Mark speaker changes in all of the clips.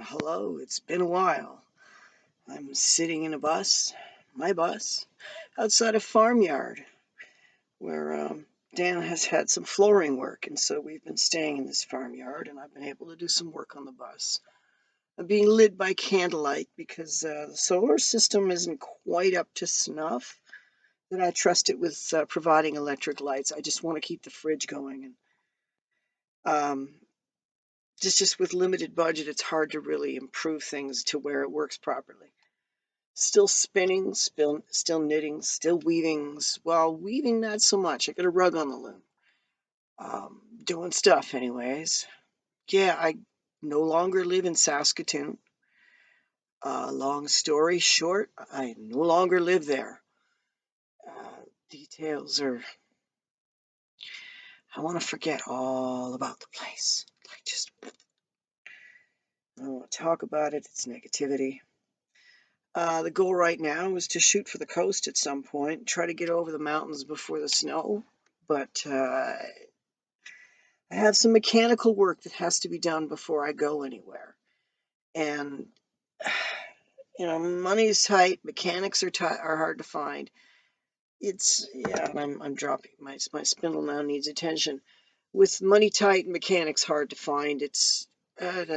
Speaker 1: Hello, it's been a while. I'm sitting in my bus, outside a farmyard where Dan has had some flooring work, and so we've been staying in this farmyard, and I've been able to do some work on the bus. I'm being lit by candlelight because the solar system isn't quite up to snuff. That I trust it with providing electric lights. I just want to keep the fridge going, and um, just with limited budget, it's hard to really improve things to where it works properly. Still spinning, still knitting, still weaving. Well, weaving not so much. I got a rug on the loom. Doing stuff anyways. Yeah, I no longer live in Saskatoon. Long story short, I no longer live there. Details are, I want to forget all about the place. Like, just, I don't want to talk about it. It's negativity. The goal right now is to shoot for the coast at some point, try to get over the mountains before the snow. But I have some mechanical work that has to be done before I go anywhere. And, money's tight, mechanics are hard to find. Yeah, I'm dropping. My spindle now needs attention. With money tight and mechanics hard to find, it's, got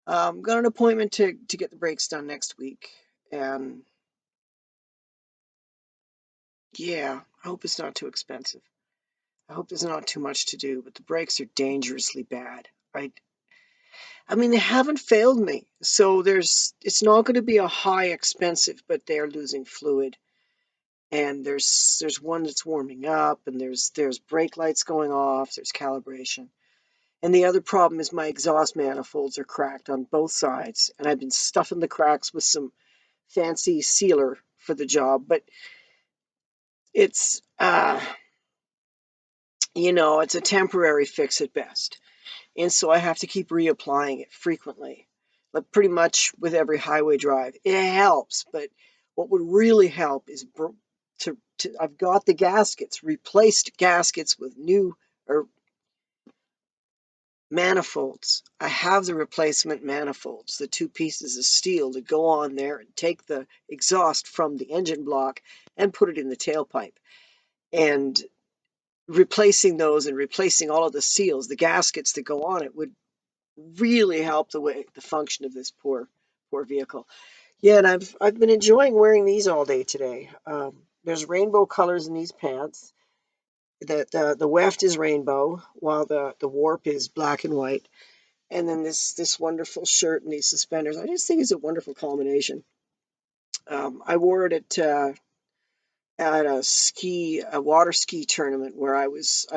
Speaker 1: an appointment to get the brakes done next week. And yeah, I hope it's not too expensive. I hope there's not too much to do, but the brakes are dangerously bad. I mean, they haven't failed me, so it's not going to be a high expensive, but they are losing fluid, and there's one that's warming up, and there's brake lights going off, there's calibration, and the other problem is my exhaust manifolds are cracked on both sides, and I've been stuffing the cracks with some fancy sealer for the job, but it's it's a temporary fix at best. And so I have to keep reapplying it frequently, but pretty much with every highway drive. It helps, but what would really help is I've got the gaskets, replaced gaskets with new or manifolds. I have the replacement manifolds, the two pieces of steel that go on there and take the exhaust from the engine block and put it in the tailpipe. And replacing those and replacing all of the seals, the gaskets that go on it, would really help the function of this poor vehicle. Yeah, and I've been enjoying wearing these all day today. There's rainbow colors in these pants. The weft is rainbow, while the warp is black and white. And then this wonderful shirt and these suspenders. I just think it's a wonderful combination. I wore it at a water ski tournament where I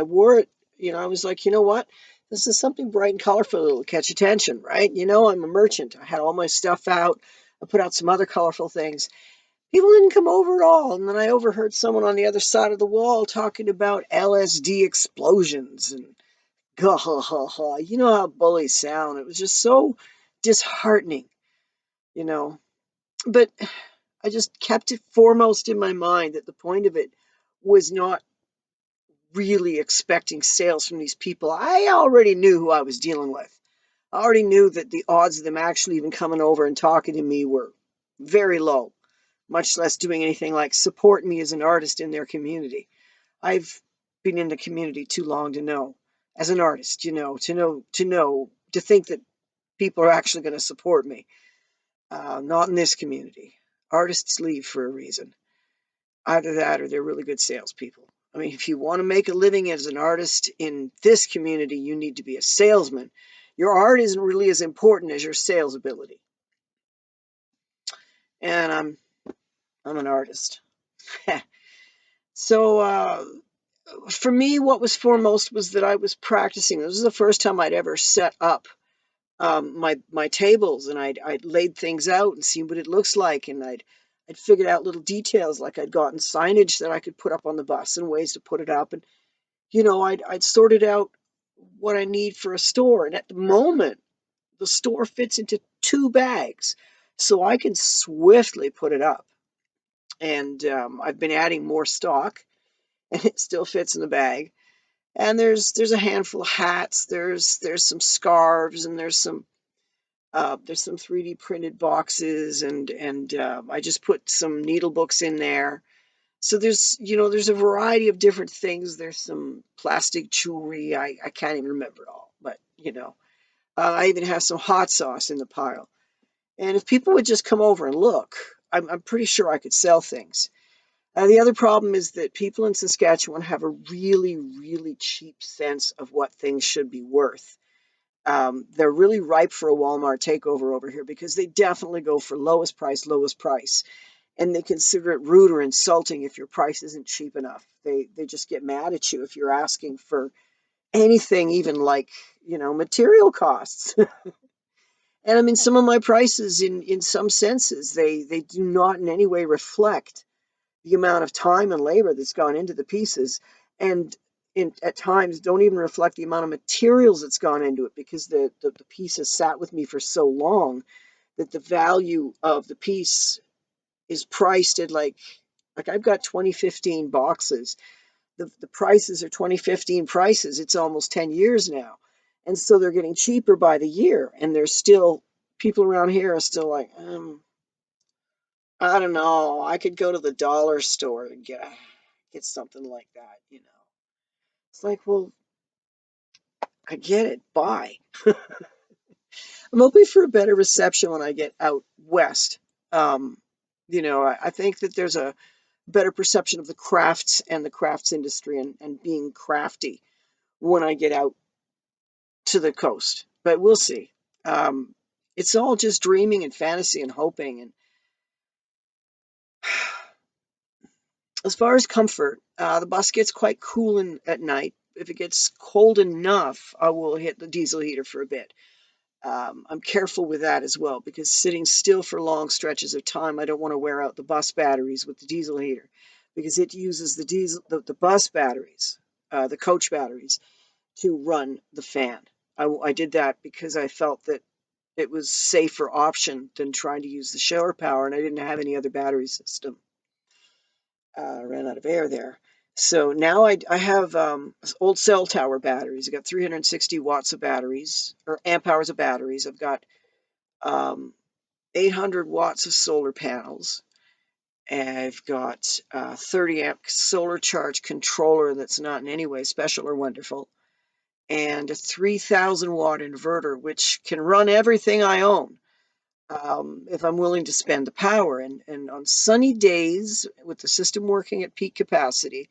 Speaker 1: wore it. I was like, you know what? This is something bright and colorful that'll catch attention, right? I'm a merchant. I had all my stuff out. I put out some other colorful things. People didn't come over at all. And then I overheard someone on the other side of the wall talking about LSD explosions and ha ha ha ha. You know how bullies sound. It was just so disheartening, you know. But I just kept it foremost in my mind that the point of it was not really expecting sales from these people. I already knew who I was dealing with. I already knew that the odds of them actually even coming over and talking to me were very low, much less doing anything like support me as an artist in their community. I've been in the community too long to know, as an artist, to think that people are actually going to support me. Not in this community. Artists leave for a reason. Either that or they're really good salespeople. I mean, if you want to make a living as an artist in this community, you need to be a salesman. Your art isn't really as important as your sales ability. And I'm an artist. So for me, what was foremost was that I was practicing. This was the first time I'd ever set up my tables, and I'd laid things out and seen what it looks like, and I'd figured out little details, like I'd gotten signage that I could put up on the bus and ways to put it up, and I'd sorted out what I need for a store, and at the moment the store fits into 2 bags, so I can swiftly put it up. And I've been adding more stock, and it still fits in the bag. And there's a handful of hats, there's some scarves, and there's some There's some 3D printed boxes, and I just put some needle books in there. So there's a variety of different things. There's some plastic jewelry. I can't even remember it all, but I even have some hot sauce in the pile. And if people would just come over and look, I'm pretty sure I could sell things. The other problem is that people in Saskatchewan have a really, really cheap sense of what things should be worth. They're really ripe for a Walmart takeover over here because they definitely go for lowest price, lowest price. And they consider it rude or insulting if your price isn't cheap enough. They just get mad at you if you're asking for anything, even like, material costs. And I mean, some of my prices in some senses, they do not in any way reflect the amount of time and labor that's gone into the pieces, and at times don't even reflect the amount of materials that's gone into it, because the piece has sat with me for so long that the value of the piece is priced at like I've got 2015 boxes. The prices are 2015 prices. It's almost 10 years now. And so they're getting cheaper by the year. And there's still people around here are still like, I don't know. I could go to the dollar store and get something like that. It's like, well, I get it. Buy. I'm hoping for a better reception when I get out west. Um, I think that there's a better perception of the crafts and the crafts industry, and being crafty when I get out to the coast. But we'll see. Um, it's all just dreaming and fantasy and hoping. And as far as comfort, the bus gets quite cool at night. If it gets cold enough, I will hit the diesel heater for a bit. I'm careful with that as well, because sitting still for long stretches of time, I don't want to wear out the bus batteries with the diesel heater, because it uses the bus batteries, the coach batteries, to run the fan. I did that because I felt that it was a safer option than trying to use the shower power, and I didn't have any other battery system. Ran out of air there. So now I have old cell tower batteries. I've got 360 watts of batteries, or amp hours of batteries. I've got um, 800 watts of solar panels. And I've got 30 amp solar charge controller that's not in any way special or wonderful, and a 3,000 watt inverter, which can run everything I own if I'm willing to spend the power. And on sunny days, with the system working at peak capacity,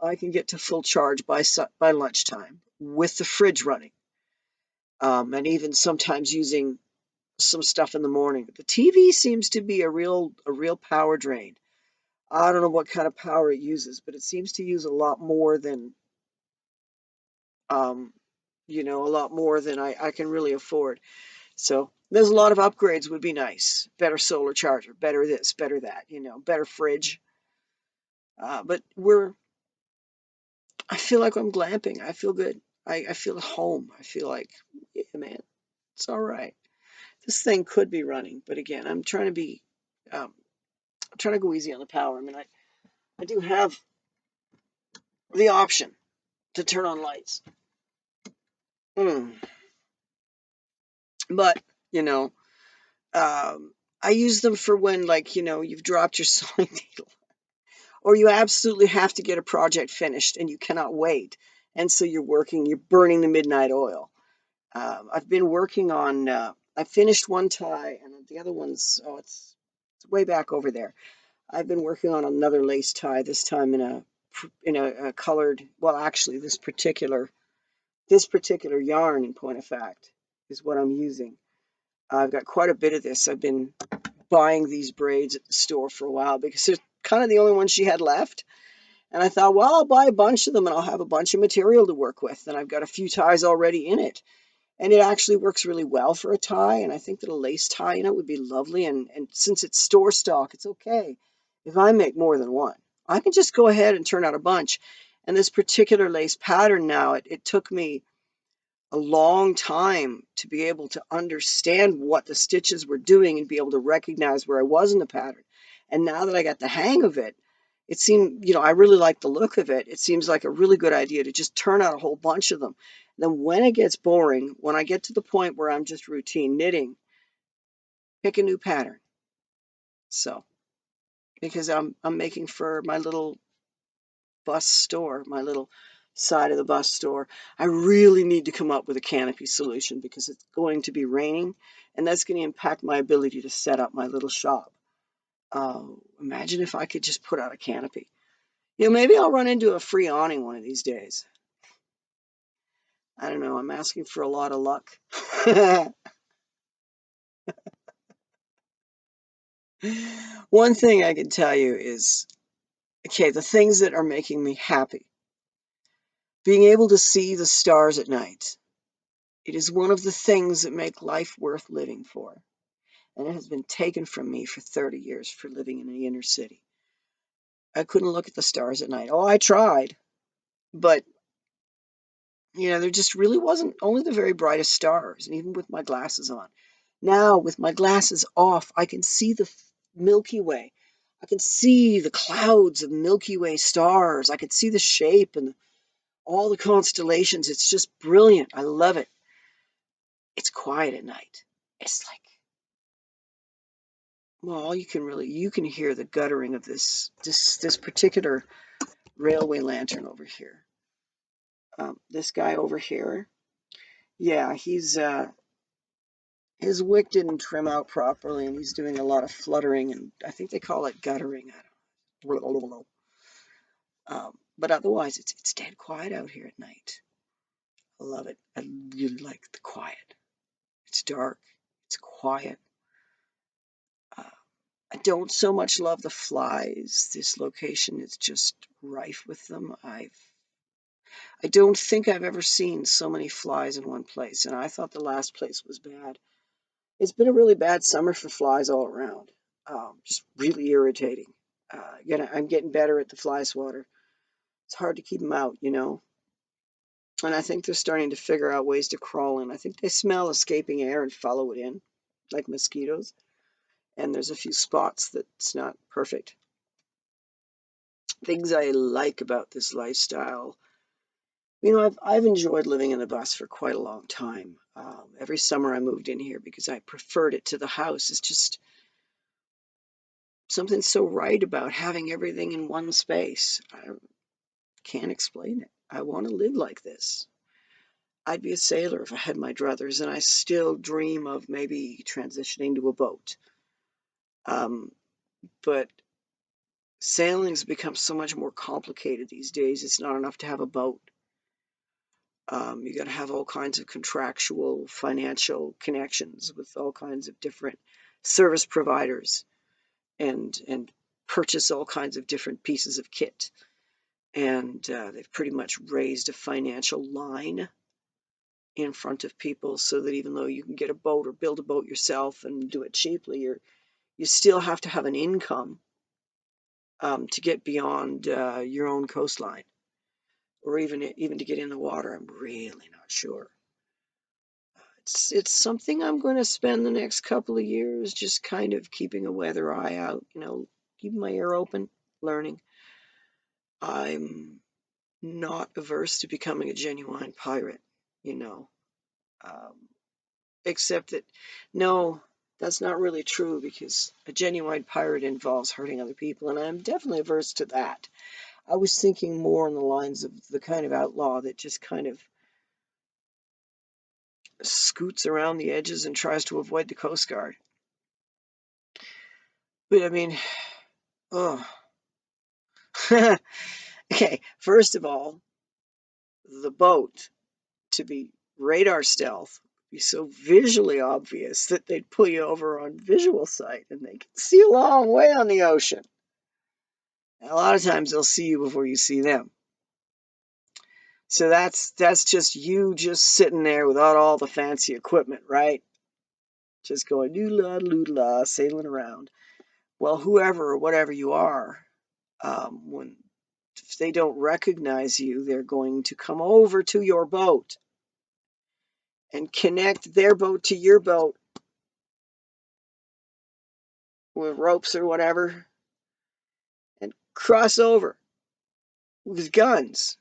Speaker 1: I can get to full charge by lunchtime with the fridge running, and even sometimes using some stuff in the morning. But the TV seems to be a real power drain. I don't know what kind of power it uses, but it seems to use a lot more than um, I can really afford. So there's a lot of upgrades would be nice. Better solar charger, better this, better that, better fridge. But I feel like I'm glamping. I feel good. I feel at home. I feel like, yeah, man, it's all right. This thing could be running, but again, I'm trying to go easy on the power. I mean, I do have the option to turn on lights. But, you know, I use them for when, like, you've dropped your sewing needle, or you absolutely have to get a project finished and you cannot wait. And so you're burning the midnight oil. I've been working on, I finished one tie, and the other one's, it's way back over there. I've been working on another lace tie, this time in a colored, well, actually, this particular yarn, in point of fact, is what I'm using. I've got quite a bit of this. I've been buying these braids at the store for a while because they're kind of the only ones she had left. And I thought, well, I'll buy a bunch of them and I'll have a bunch of material to work with. And I've got a few ties already in it. And it actually works really well for a tie. And I think that a lace tie in it would be lovely. And since it's store stock, it's okay if I make more than one. I can just go ahead and turn out a bunch. And this particular lace pattern now, it took me a long time to be able to understand what the stitches were doing and be able to recognize where I was in the pattern. And now that I got the hang of it, it seemed, I really like the look of it. It seems like a really good idea to just turn out a whole bunch of them. Then when it gets boring, when I get to the point where I'm just routine knitting, pick a new pattern. So, because I'm making for my little bus store, my little side of the bus store, I really need to come up with a canopy solution because it's going to be raining and that's going to impact my ability to set up my little shop. Imagine if I could just put out a canopy. Maybe I'll run into a free awning one of these days. I don't know. I'm asking for a lot of luck. One thing I can tell you is, okay, the things that are making me happy. Being able to see the stars at night. It is one of the things that make life worth living for. And it has been taken from me for 30 years for living in the inner city. I couldn't look at the stars at night. Oh, I tried. But, there just really wasn't only the very brightest stars, and even with my glasses on. Now, with my glasses off, I can see the Milky Way. I can see the clouds of Milky Way stars. I can see the shape and all the constellations. It's just brilliant. I love it. It's quiet at night. It's like, well, you can hear the guttering of this particular railway lantern over here. This guy over here, yeah, his wick didn't trim out properly, and he's doing a lot of fluttering, and I think they call it guttering. I don't know. But otherwise, it's dead quiet out here at night. I love it. I really like the quiet. It's dark. It's quiet. Uh, I don't so much love the flies. This location is just rife with them. I don't think I've ever seen so many flies in one place, and I thought the last place was bad. It's been a really bad summer for flies all around. Just really irritating. I'm getting better at the fly swatter. It's hard to keep them out, And I think they're starting to figure out ways to crawl in. I think they smell escaping air and follow it in, like mosquitoes. And there's a few spots that's not perfect. Things I like about this lifestyle. I've enjoyed living in the bus for quite a long time. Every summer I moved in here because I preferred it to the house. It's just something so right about having everything in one space. I can't explain it. I want to live like this. I'd be a sailor if I had my druthers, and I still dream of maybe transitioning to a boat. But sailing's become so much more complicated these days. It's not enough to have a boat. You got to have all kinds of contractual, financial connections with all kinds of different service providers, and purchase all kinds of different pieces of kit. And they've pretty much raised a financial line in front of people so that even though you can get a boat or build a boat yourself and do it cheaply, you still have to have an income to get beyond your own coastline, or even to get in the water. I'm really not sure. It's something I'm going to spend the next couple of years just kind of keeping a weather eye out, keeping my ear open, learning. I'm not averse to becoming a genuine pirate, you know. Um, except that, no, that's not really true because a genuine pirate involves hurting other people, and I'm definitely averse to that. I was thinking more on the lines of the kind of outlaw that just kind of scoots around the edges and tries to avoid the Coast Guard. But I mean, oh. Okay, first of all, the boat, to be radar stealth, be so visually obvious that they'd pull you over on visual sight and they can see a long way on the ocean. And a lot of times they'll see you before you see them. So that's just you just sitting there without all the fancy equipment, right? Just going doodle-la, sailing around. Well, whoever or whatever you are, when if they don't recognize you, they're going to come over to your boat and connect their boat to your boat with ropes or whatever and cross over with guns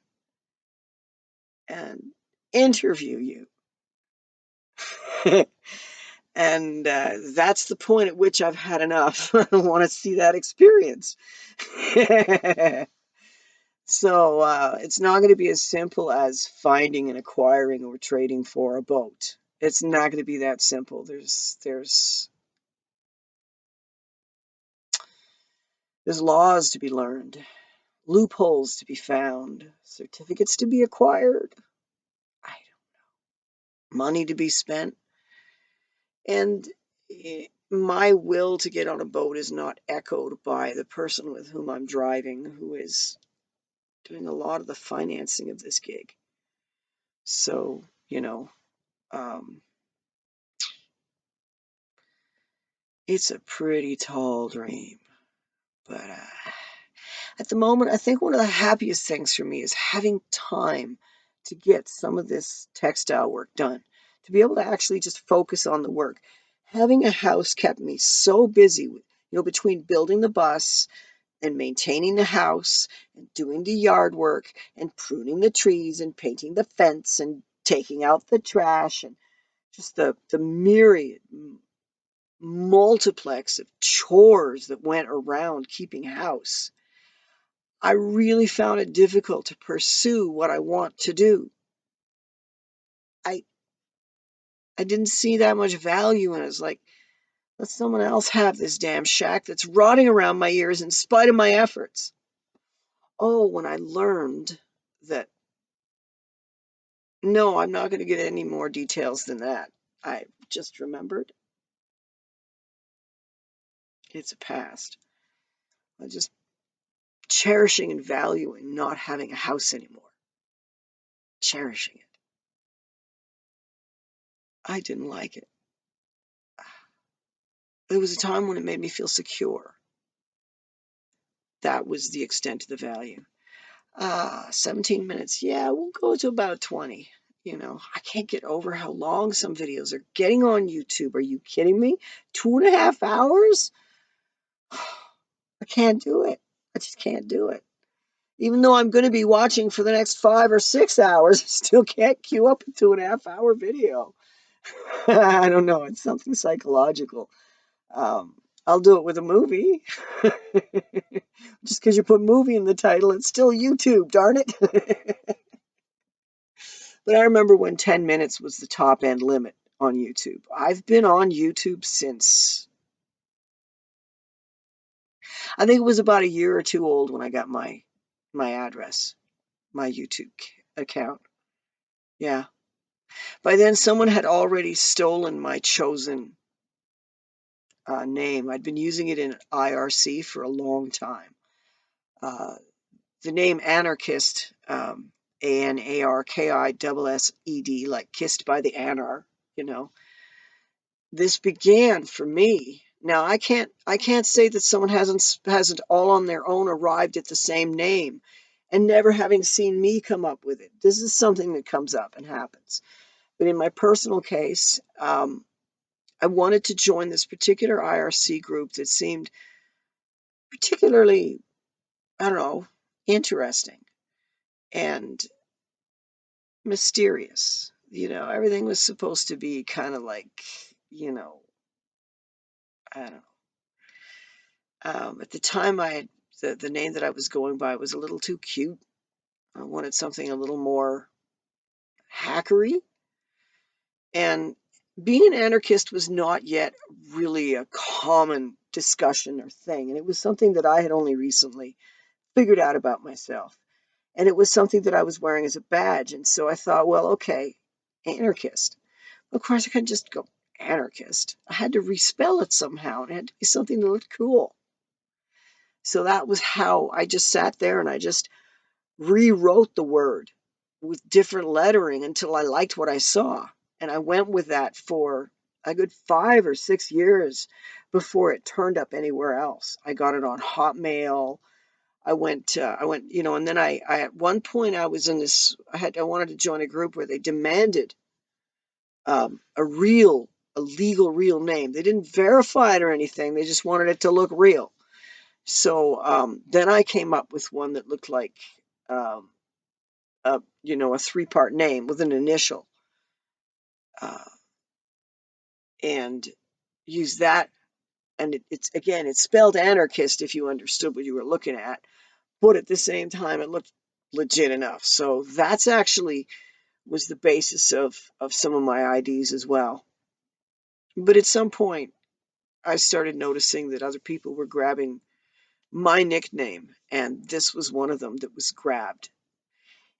Speaker 1: and interview you. And that's the point at which I've had enough. I don't want to see that experience. So it's not going to be as simple as finding and acquiring or trading for a boat. It's not going to be that simple. There's laws to be learned, loopholes to be found, certificates to be acquired, money to be spent, and my will to get on a boat is not echoed by the person with whom I'm driving, who is doing a lot of the financing of this gig. So, um, it's a pretty tall dream. But at the moment, I think one of the happiest things for me is having time to get some of this textile work done, to be able to actually just focus on the work. Having a house kept me so busy, between building the bus and maintaining the house and doing the yard work and pruning the trees and painting the fence and taking out the trash and just the myriad multiplex of chores that went around keeping house. I really found it difficult to pursue what I want to do. I I didn't see that much value in it. It's like, let someone else have this damn shack that's rotting around my ears in spite of my efforts. Oh, when I learned that, no, I'm not going to get any more details than that. I just remembered it's a past. I just cherishing and valuing not having a house anymore. Cherishing it. I didn't like it. There was a time when it made me feel secure. That was the extent of the value. 17 minutes. Yeah, we'll go to about 20. I can't get over how long some videos are getting on YouTube. Are you kidding me? 2.5 hours? I can't do it. I just can't do it. Even though I'm going to be watching for the next 5 or 6 hours, I still can't queue up a 2.5 hour video. I don't know. It's something psychological. Um, I'll do it with a movie. Just because you put movie in the title, it's still YouTube, darn it. But I remember when 10 minutes was the top end limit on YouTube. I've been on YouTube since, I think it was about a year or two old when I got my address, my YouTube account. Yeah. By then, someone had already stolen my chosen name. I'd been using it in IRC for a long time. Uh, the name anarchist, ANARKISSED, like kissed by the anar, you know. This began for me. Now I can't say that someone hasn't all on their own arrived at the same name and never having seen me come up with it. This is something that comes up and happens. But in my personal case, I wanted to join this particular IRC group that seemed particularly, I don't know, interesting and mysterious. Everything was supposed to be kind of like, you know, I don't know. At the time, the name that I was going by was a little too cute. I wanted something a little more hackery. And being an anarchist was not yet really a common discussion or thing. And it was something that I had only recently figured out about myself. And it was something that I was wearing as a badge. And so I thought, well, okay, anarchist. Of course, I couldn't just go anarchist. I had to respell it somehow. It had to be something that looked cool. So that was how I just sat there and I just rewrote the word with different lettering until I liked what I saw. And I went with that for a good 5 or 6 years before it turned up anywhere else. I got it on Hotmail. And then I at one point I was in this, I wanted to join a group where they demanded a legal real name. They didn't verify it or anything. They just wanted it to look real. So then I came up with one that looked like, um, a 3-part name with an initial. Uh, and use that. And it's spelled anarchist if you understood what you were looking at, but at the same time it looked legit enough. So that's actually was the basis of some of my IDs as well. But at some point I started noticing that other people were grabbing my nickname, and this was one of them that was grabbed.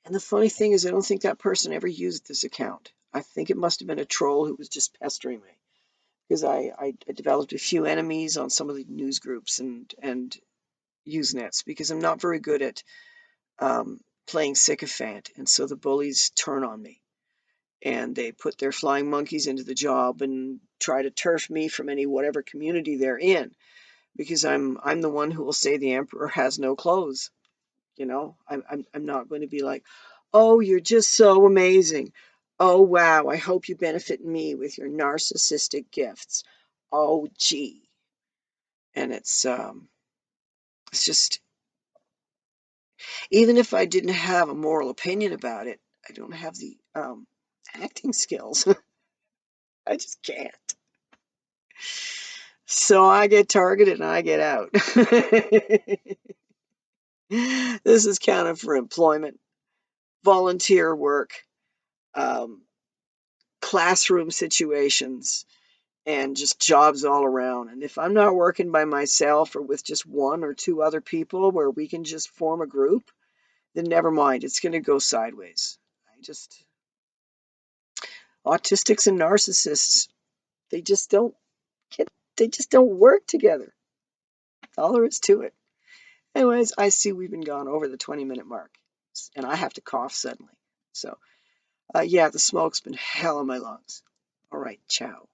Speaker 1: And the funny thing is, I don't think that person ever used this account. I think it must have been a troll who was just pestering me, because I developed a few enemies on some of the news groups and Usenets, because I'm not very good at playing sycophant, and so the bullies turn on me, and they put their flying monkeys into the job and try to turf me from any whatever community they're in, because I'm the one who will say the emperor has no clothes. You know, I'm not going to be like, oh, you're just so amazing. Oh, wow, I hope you benefit me with your narcissistic gifts. Oh, gee. And it's just, even if I didn't have a moral opinion about it, I don't have the acting skills. I just can't. So I get targeted and I get out. This is counted for employment, volunteer work, um, classroom situations, and just jobs all around. And if I'm not working by myself or with just one or two other people where we can just form a group, then never mind, it's going to go sideways. I just, autistics and narcissists, they just don't get, they just don't work together. That's all there is to it. Anyways, I see we've been gone over the 20-minute mark, and I have to cough suddenly. So, yeah, the smoke's been hell in my lungs. All right, ciao.